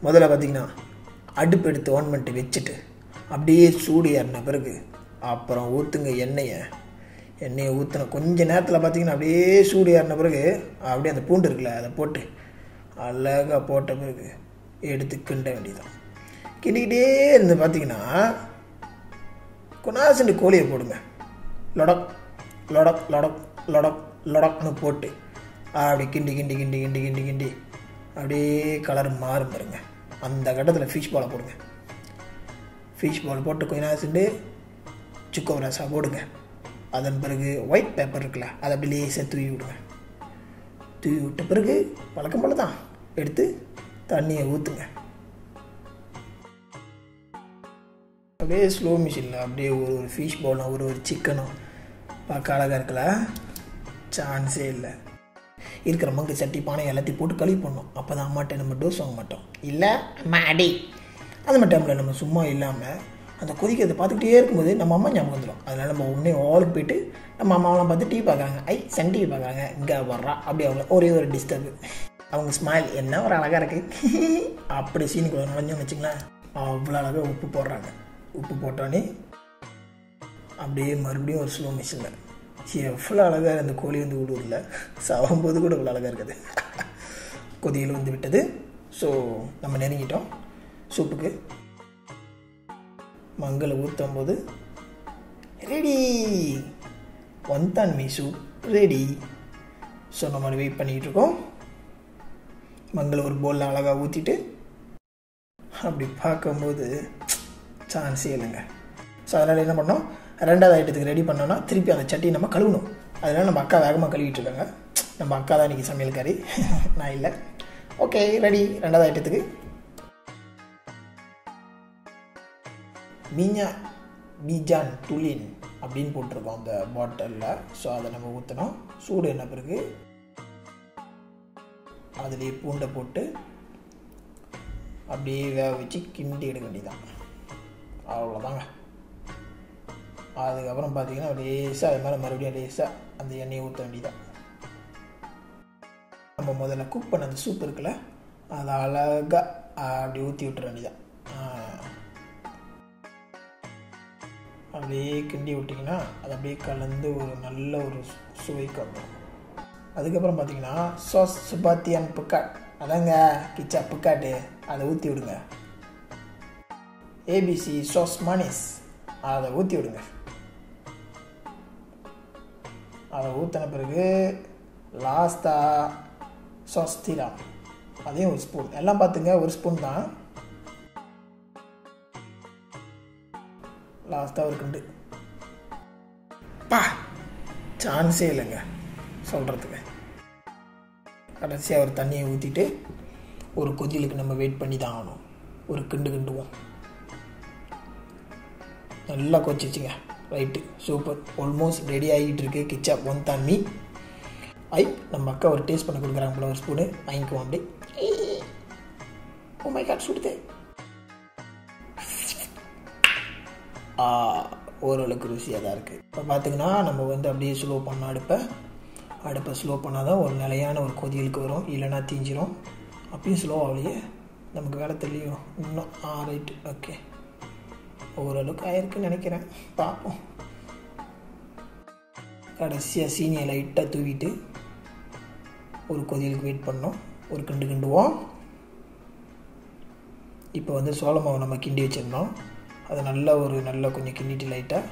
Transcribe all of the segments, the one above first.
முதல்ல பார்த்திங்கன்னா அடுப்பு எடுத்து ஆன் பண்ணிட்டு வச்சுட்டு அப்படியே சூடு ஏறின பிறகு அப்புறம் ஊற்றுங்க எண்ணெயை ஊற்றின கொஞ்சம் நேரத்தில் பார்த்திங்கன்னா அப்படியே சூடு ஏறின பிறகு அப்படியே அந்த பூண்டு இருக்குல்ல அதை போட்டு அழகாக போட்ட பிறகு எடுத்து கிண்ட வேண்டியதான். கிண்டிக்கிட்டே இருந்து பார்த்திங்கன்னா கொண்டாசண்டு கோழியை போடுங்க. லொடக் லொடக் லொடக் லொடக் லொடக்னு போட்டு அப்படி கிண்டி கிண்டி கிண்டி கிண்டி கிண்டி கிண்டி அப்படியே கலர் மாறும் பாருங்க. அந்த கட்டத்தில் ஃபிஷ் பாலை போடுங்க. ஃபிஷ் பால் போட்டு கொஞ்ச நேரம் சென்று சுக்கோ ரசா போடுங்க. அதன் பிறகு ஒயிட் பேப்பர் இருக்குல்ல அதை அப்படி லேசாக தூவி விடுங்க. தூவி விட்ட பிறகு பழக்கம் போல தான் எடுத்து தண்ணியை ஊற்றுங்க. அப்படியே ஸ்லோ மிஷினில் அப்படியே ஒரு ஃபிஷ் பாலும் ஒரு சிக்கனும் பார்க்க அழகாக இருக்கல, சான்ஸே இல்லை. இருக்கிற மங்கு சட்டி பானை எல்லாத்தையும் போட்டு கழுவி போடணும். அப்போ தான் அம்மாட்ட நம்ம டோஸ் வாங்க மாட்டோம். இல்லை அம்மா அடி அந்த மாதிரி டைமில் நம்ம சும்மா இல்லாமல் அந்த கொதிக்கிறதை பார்த்துக்கிட்டே இருக்கும்போது நம்ம அம்மா ஞாபகம் வந்துடும். அதனால் நம்ம உடனே ஹாலுக்கு போயிட்டு நம்ம அம்மாவெலாம் பார்த்து டிவி பார்க்குறாங்க, சன் டிவி பார்க்குறாங்க, இங்கே வர்றா அப்படி அவங்கள ஒரே ஒரு டிஸ்டர்பு. அவங்க ஸ்மைல் என்ன ஒரு அழகாக இருக்குது அப்படி சீனுக்குள்ள நுழைஞ்சோன்னு வச்சுங்களேன். அவ்வளோ அழகாக உப்பு போடுறாங்க. உப்பு போட்டோன்னே அப்படியே மறுபடியும் ஒரு ஸ்லோ மிஷினில் எவ்வளோ அழகாக அந்த கோழி வந்து விடுவதில்ல, சாகும்போது கூட இவ்வளோ அழகாக இருக்குது. கொதியில் வந்து விட்டது. ஸோ நம்ம நெருங்கிட்டோம் சூப்புக்கு. மங்களை ஊற்றும் போது ரெடி, வந்தான் மீ சூப் ரெடி. ஸோ நம்ம வெயிட் பண்ணிகிட்டு இருக்கோம். மங்களை ஒரு பவுலில் அழகாக ஊற்றிட்டு அப்படி பார்க்கும்போது சான்ஸே இல்லைங்க. ஸோ அதனால் என்ன பண்ணோம், ரெண்டாவது ஐட்டத்துக்கு ரெடி பண்ணோன்னா திருப்பி அந்த சட்டியை நம்ம கழுவணும். அதனால் நம்ம அக்கா வேகமாக கழுவிட்டு இருக்காங்க. நம்ம அக்கா தான் இன்றைக்கி சமையல்காரி, நான் இல்லை. Okay ready. ரெண்டாவது ஐட்டத்துக்கு பீஜான் துளின் அப்படின்னு போட்டிருக்கோம் அந்த பாட்டிலில். ஸோ அதை நம்ம ஊற்றணும். சூடு என்ன பிறகு அதுலேயே பூண்டை போட்டு அப்படியே வேக வச்சு கிண்டி எடுக்க வேண்டியதான். அவ்வளோதாங்க. அதுக்கப்புறம் பார்த்தீங்கன்னா லேசாக அது மேலே மறுபடியும் லேசாக அந்த எண்ணெயை ஊற்ற வேண்டியதான். நம்ம முதல்ல குக் பண்ண அந்த சூப் இருக்குல்ல அதை அழகாக அப்படி ஊற்றி விட்டுற வேண்டியதான். அப்படியே கிண்டி விட்டிங்கன்னா அது அப்படியே கலந்து ஒரு நல்ல ஒரு சுவைக்கு வந்துடும். அதுக்கப்புறம் பார்த்தீங்கன்னா சாஸ் சுபாத்தியான் புக்காட், அதாங்க கிச்சா புக்காட்டு, அதை ஊற்றி விடுங்க. ஏபிசி சாஸ் மனிஸ் அதை ஊற்றி விடுங்க. அதை ஊற்றின பிறகு லாஸ்ட்டாக சாஸ் தீரா அதையும் ஒரு ஸ்பூன், எல்லாம் பார்த்துங்க ஒரு ஸ்பூன் தான். லாஸ்ட்டாக ஒரு கிண்டு பா, சான்ஸே இல்லைங்க சொல்கிறதுக்கு. கடைசியாக ஒரு தண்ணியை ஊற்றிட்டு ஒரு கொதிலுக்கு நம்ம வெயிட் பண்ணி தான் ஆகணும். ஒரு கிண்டுவோம். நல்லா கொச்சிச்சுங்க. ரைட்டு, சூப்பர், ஆல்மோஸ்ட் ரெடி ஆகிட்டு இருக்கு கிச்சா வந்தான் மீ. நம்ம அக்கா ஒரு டேஸ்ட் பண்ண கொடுக்குறாங்க போல, ஒரு ஸ்பூனு வாங்கிக்குவோம். அப்படி ஓ மை காட் சுடுதே. ஓரளவுக்கு ருசியாக தான் இருக்குது. இப்போ பார்த்திங்கன்னா நம்ம வந்து அப்படியே ஸ்லோ பண்ண அடுப்பை ஸ்லோ பண்ணால் தான் ஒரு நிலையான ஒரு கொதியலுக்கு வரும், இல்லைனா தீஞ்சிரும். அப்பயும் ஸ்லோ ஆகலையே, நமக்கு வேலை தெரியலையோ இன்னும். ரைட்டு, ஓகே, ஓரளவுக்கு ஆயிருக்குன்னு நினைக்கிறேன், பார்ப்போம். கடைசியாக சீனியை லைட்டாக தூவிட்டு ஒரு கொதியலுக்கு வெயிட் பண்ணோம். ஒரு கிண்டுவோம். இப்போ வந்து சோள மாவு நம்ம கிண்டி வச்சுருந்தோம், அதை நல்லா கொஞ்சம் கிண்டிட்டு லைட்டாக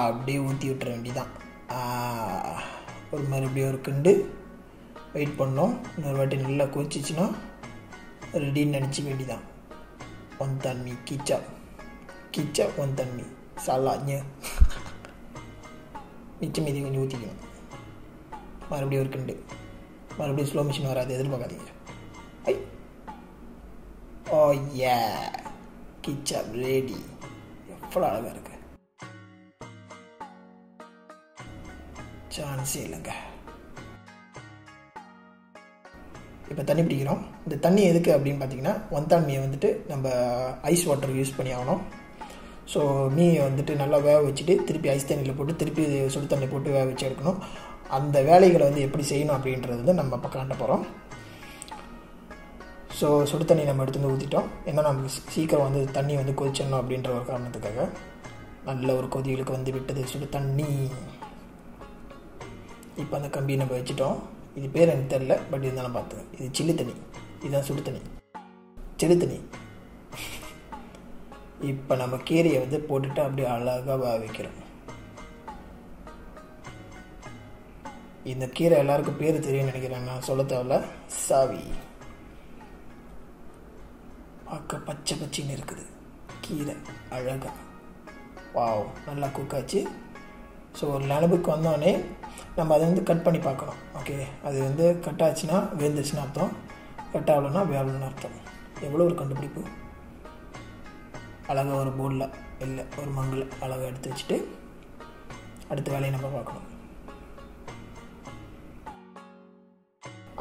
அப்படியே ஊற்றி விட்டுற வேண்டிதான். ஒரு மறுபடியும் ஒரு கிண்டு வெயிட் பண்ணோம். இன்னொரு வாட்டி நல்லா கொதிச்சிச்சுன்னா ரெடின்னு நினச்சிக்க வேண்டிதான். வந்தான் மீ கிச்சா வந்தான் மீ சாலாஞ்சு மிச்சம் மீதி கொஞ்சம் ஊற்றிக்கணும். மறுபடியும் ஒரு கிண்டு. மறுபடியும் ஸ்லோ மிஷின் வராது, எதிர்பார்க்காதீங்க. ஓ ஏ, கிச்சா ரெடி. எவ்வளோ அழகாக இருக்கு, சான்ஸே இல்லைங்க. இப்போ தண்ணி பிடிக்கிறோம். இந்த தண்ணி எதுக்கு அப்படின்னு பார்த்தீங்கன்னா, வந்தான் மீயை வந்துட்டு நம்ம ஐஸ் வாட்டர் யூஸ் பண்ணி ஆகணும். ஸோ மீயை வந்துட்டு நல்லா வேக வச்சுட்டு திருப்பி ஐஸ் தண்ணியில் போட்டு திருப்பி சுடு தண்ணி போட்டு வேக வச்சு எடுக்கணும். அந்த வேலைகளை வந்து எப்படி செய்யணும் அப்படின்றது வந்து நம்ம இப்போ காட்ட போகிறோம். ஸோ சுடு தண்ணி நம்ம எடுத்து வந்து ஊற்றிட்டோம். ஏன்னா நமக்கு சீக்கிரம் வந்து தண்ணி வந்து கொதிச்சிடணும் அப்படின்ற ஒரு காரணத்துக்காக. நல்ல ஒரு கொதிகளுக்கு வந்து விட்டது சுடு தண்ணி. இப்போ அந்த கம்பியை நம்ம வச்சுட்டோம். இது பேர் எனக்கு தெரில, பட் இருந்தாலும் பார்த்துங்க. இது சில்லு தண்ணி, இதுதான் சுடு தண்ணி, சில்லு தண்ணி. இப்போ நம்ம கீரையை வந்து போட்டுட்டு அப்படியே அழகாக வைக்கிறோம். இந்த கீரை எல்லாருக்கும் பேர் தெரியும்னு நினைக்கிறேன், நான் சொல்ல தேவையில்ல. சாவி. பார்க்க பச்சை பச்சைன்னு இருக்குது கீரை, அழகாக. வாவ், நல்லா குக்காச்சு. ஸோ ஒரு நிலவுக்கு வந்தோடனே நம்ம அதை வந்து கட் பண்ணி பார்க்கணும். ஓகே, அது வந்து கட் ஆச்சுன்னா வேந்துச்சுன்னு அர்த்தம், கட் ஆகலைன்னா வேவலன்னு அர்த்தம். எவ்வளோ ஒரு கண்டுபிடிப்பு. அழகாக ஒரு போலில் இல்லை ஒரு மங்கில் அழகாக எடுத்து வச்சுட்டு அடுத்த வேலையை நம்ம பார்க்கணும்.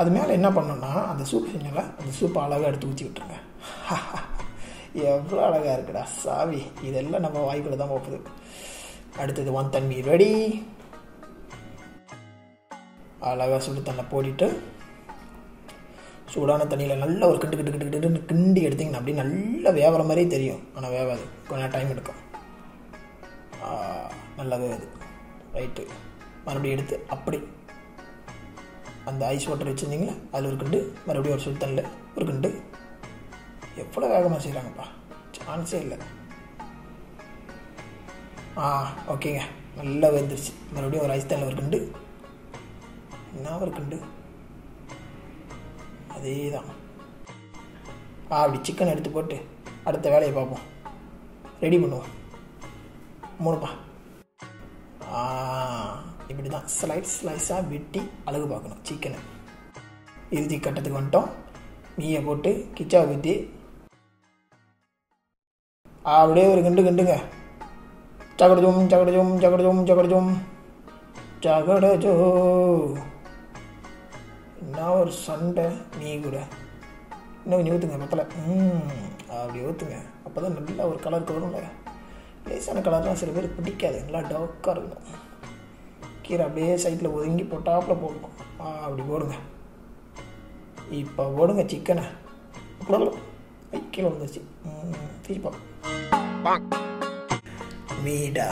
அது மேலே என்ன பண்ணோன்னா அந்த சூப் செஞ்சோம்ல, அந்த சூப்பை அழகாக எடுத்து ஊற்றி விட்டுருங்க. எவ்வளோ அழகாக இருக்குடா சாவி. இதெல்லாம் நம்ம வாய்க்குள்ள தான் போகுது. அடுத்தது ஒன் தண்ணி ரெடி. அழகாக சுடு தண்ணி போட்டுட்டு சூடான தண்ணியில் நல்லா ஒரு கிண்டி எடுத்திங்கன்னா அப்படி நல்லா வேகிற மாதிரியே தெரியும். ஆனால் வேகாது, கொஞ்சம் டைம் எடுக்கும். நல்லா வேகுது. ரைட்டு, மறுபடியும் எடுத்து அப்படி அந்த ஐஸ் வாட்டர் வச்சுருந்தீங்களா அதில் ஒரு கிண்டு, மறுபடியும் ஒரு சுடு தண்ணியில் ஒரு கிண்டு. எவ்வளோ வேகமாக செய்கிறாங்கப்பா, சான்ஸே இல்லை. ஓகேங்க, நல்லா வெந்துருச்சு. மறுபடியும் ஒரு ஐஸ் தண்ணியில் ஒரு கிண்டு, என்ன ஒரு கிண்டு, அதே தான். அப்படி சிக்கன் எடுத்து போட்டு அடுத்த வேலையை பார்ப்போம், ரெடி பண்ணுவோம். மூணுப்பா. இப்படி தான் ஸ்லைஸாக வெட்டி அழகு பார்க்கணும் சிக்கனை. இறுதி கட்டத்துக்கு வந்துட்டோம். மீயை போட்டு கிச்சா ஊற்றி அப்படியே ஒரு கிண்டுங்க. சகடஜோம் சகடஜோம் சகடஜோம் சகடஜோம் சகடஜோ. என்ன ஒரு சண்டை நீ கூட. இன்னும் கொஞ்சம் ஊற்றுங்க பத்தலை. அப்படி ஊற்றுங்க, அப்போ தான் நல்லா ஒரு கலருக்கு வரும்ல. லேசான கலர்லாம் சில பேருக்கு பிடிக்காது, நல்லா டார்க்காக இருக்கணும். கீரை அப்படியே சைட்டில் ஒதுங்கி போட்டாப்பில் போடணும். அப்படி போடுங்க. இப்போ போடுங்க சிக்கனை. கீழே வந்துருச்சு. தீப்பா மீடா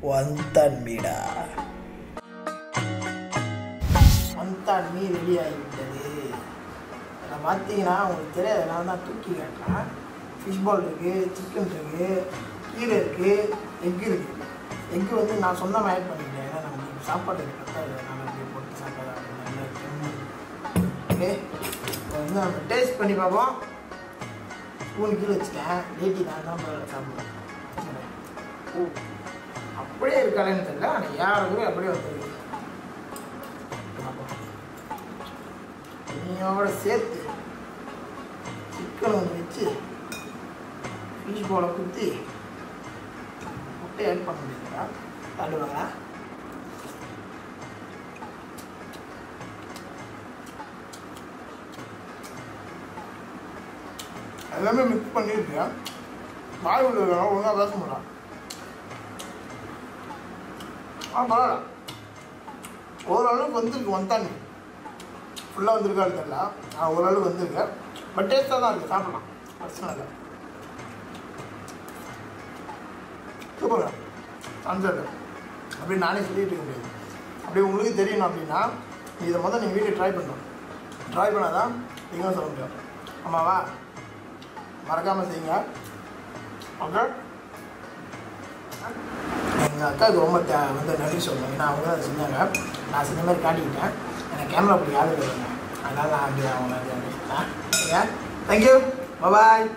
வந்தான் மீடா வந்தான் மீ ரெடி ஆகிவிட்டது. நான் பார்த்தீங்கன்னா உங்களுக்கு தெரியாது, நான் தான் தூக்கி காட்டுறேன். ஃபிஷ் பால் இருக்குது, சிக்கன் இருக்குது, கீரை இருக்குது, எக்கு இருக்குது. எக்கு வந்து நான் சொந்தமாக ஆட் பண்ணிக்கிட்டேன். ஏன்னா நமக்கு சாப்பாடு இருக்குது, நான் அப்படியே போட்டு சாப்பாடு நல்லா இருக்கு. ஓகே, இப்போ வந்து நம்ம டேஸ்ட் பண்ணி பார்ப்போம். ஸ்பூன் கீழே வச்சுட்டேன். டேட்டி நான் தான் சாப்பிடுவேன். அப்படியே இருக்காளேன்னு தெரியல, ஆனால் யாருக்குமே அப்படியே வந்துருக்கு. நீயோட சேர்த்து சிக்கன் ஒன்று வச்சு ஃபிஷ் பாலை குத்தி முட்டை ஆட் பண்ண முடியுங்களா? தள்ளுவாங்களா? எல்லாமே மிக்ஸ் பண்ணியிருக்கேன். வாய் உள்ள ஒழுங்காக பேச முடியல. பரவாயில்ல, ஓரளவுக்கு வந்துருக்கு. வந்தாங்க ஃபுல்லாக வந்துருக்காரு தெரியல, ஓரளவுக்கு வந்துருக்கு. பட் டேஸ்ட்டாக தான் இருக்குது, சாப்பிடலாம், பிரச்சனை இல்லை. சூப்பர் அன்சர்டு அப்படின்னு நானே சொல்லிட்டு இருக்க முடியாது. அப்படி உங்களுக்கு தெரியணும் அப்படின்னா இதை முதல் நீங்கள் வீட்டில் ட்ரை பண்ணணும். ட்ரை பண்ணால் தான் நீங்களும் சொல்ல முடியும். ஆமாவா? மறக்காமல் செய்யுங்க. ஓகே, எங்கள் அக்காவுக்கு ரொம்ப வந்து நன்றி சொல்லணும். ஏன்னா அவங்க தான் அதை செஞ்சாங்க. நான் செஞ்ச மாதிரி காட்டிக்கிட்டேன். எனக்கு கேமரா அப்படி யாரும் இல்லைங்க, அதனால் நான் அப்படி அவங்க தேங்க்யூ, பாய்.